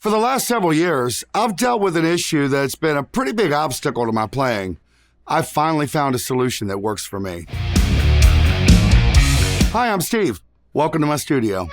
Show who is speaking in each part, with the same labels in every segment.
Speaker 1: For the last several years, I've dealt with an issue that's been a pretty big obstacle to my playing. I finally found a solution that works for me. Hi, I'm Steve. Welcome to my studio.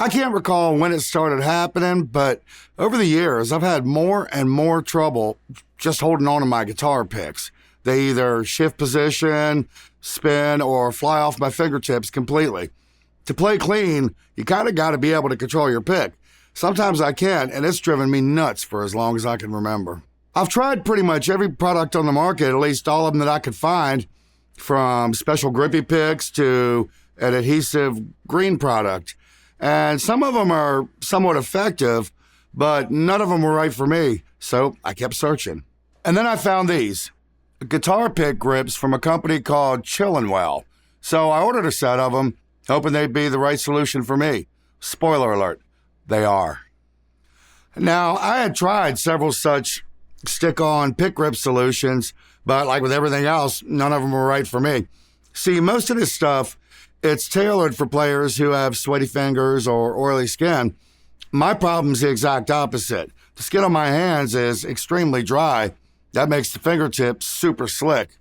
Speaker 1: I can't recall when it started happening, but over the years, I've had more and more trouble just holding on to my guitar picks. They either shift position, spin, or fly off my fingertips completely. To play clean, you kind of got to be able to control your pick. Sometimes I can't, and it's driven me nuts for as long as I can remember. I've tried pretty much every product on the market, at least all of them that I could find, from special grippy picks to an adhesive green product. And some of them are somewhat effective, but none of them were right for me, so I kept searching. And then I found these guitar pick grips from a company called ChillinWell. So I ordered a set of them, hoping they'd be the right solution for me. Spoiler alert, they are. Now, I had tried several such stick-on pick grip solutions, but like with everything else, none of them were right for me. See, most of this stuff, it's tailored for players who have sweaty fingers or oily skin. My problem's the exact opposite. The skin on my hands is extremely dry. That makes the fingertips super slick.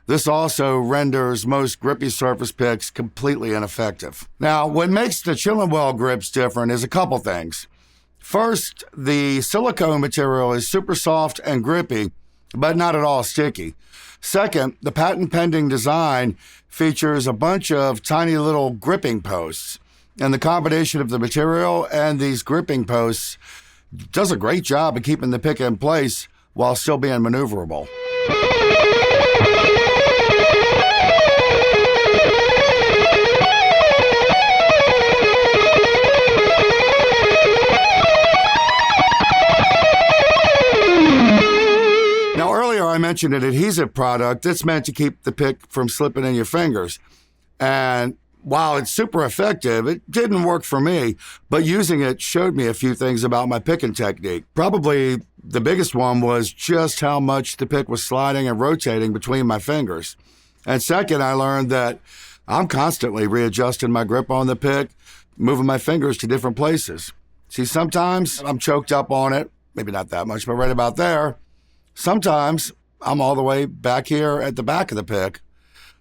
Speaker 1: This also renders most grippy surface picks completely ineffective. Now, what makes the ChillinWell grips different is a couple things. First, the silicone material is super soft and grippy, but not at all sticky. Second, the patent-pending design features a bunch of tiny little gripping posts, and the combination of the material and these gripping posts does a great job of keeping the pick in place while still being maneuverable. I mentioned an adhesive product that's meant to keep the pick from slipping in your fingers. And while it's super effective, it didn't work for me, but using it showed me a few things about my picking technique. Probably the biggest one was just how much the pick was sliding and rotating between my fingers. And second, I learned that I'm constantly readjusting my grip on the pick, moving my fingers to different places. See, sometimes I'm choked up on it, maybe not that much, but right about there. Sometimes I'm all the way back here at the back of the pick.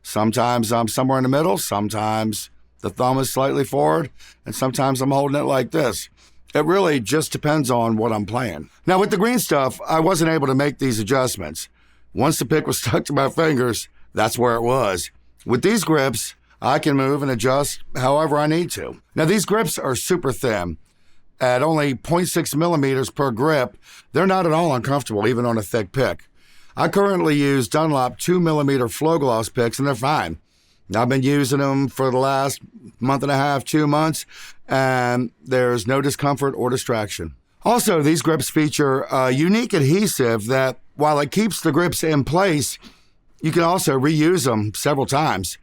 Speaker 1: Sometimes I'm somewhere in the middle. Sometimes the thumb is slightly forward. And sometimes I'm holding it like this. It really just depends on what I'm playing. Now, with the green stuff, I wasn't able to make these adjustments. Once the pick was stuck to my fingers, that's where it was. With these grips, I can move and adjust however I need to. Now, these grips are super thin. At only 0.6 millimeters per grip, they're not at all uncomfortable, even on a thick pick. I currently use Dunlop 2mm flow gloss picks, and they're fine. I've been using them for the last month and a half, 2 months, and there's no discomfort or distraction. Also, these grips feature a unique adhesive that, while it keeps the grips in place, you can also reuse them several times.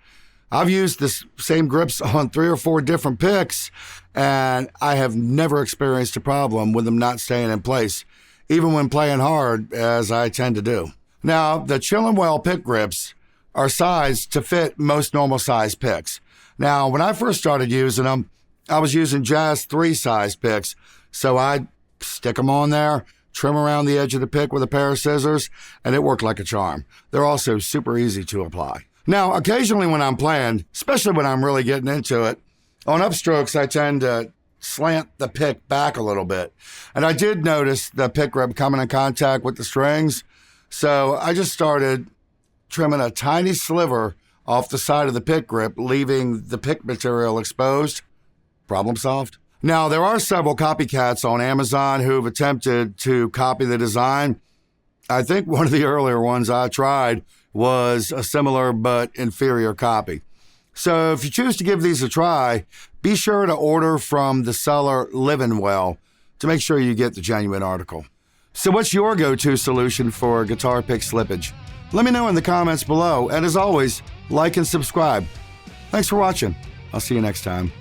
Speaker 1: I've used the same grips on 3 or 4 different picks, and I have never experienced a problem with them not staying in place, even when playing hard, as I tend to do. Now, the ChillinWell pick grips are sized to fit most normal size picks. Now, when I first started using them, I was using Jazz 3 size picks, so I'd stick them on there, trim around the edge of the pick with a pair of scissors, and it worked like a charm. They're also super easy to apply. Now, occasionally when I'm playing, especially when I'm really getting into it, on upstrokes, I tend to slant the pick back a little bit. And I did notice the pick grip coming in contact with the strings, so I just started trimming a tiny sliver off the side of the pick grip, leaving the pick material exposed. Problem solved. Now, there are several copycats on Amazon who've attempted to copy the design. I think one of the earlier ones I tried was a similar but inferior copy. So if you choose to give these a try, be sure to order from the seller Livin' Well to make sure you get the genuine article. So what's your go-to solution for guitar pick slippage? Let me know in the comments below, and as always, like and subscribe. Thanks for watching. I'll see you next time.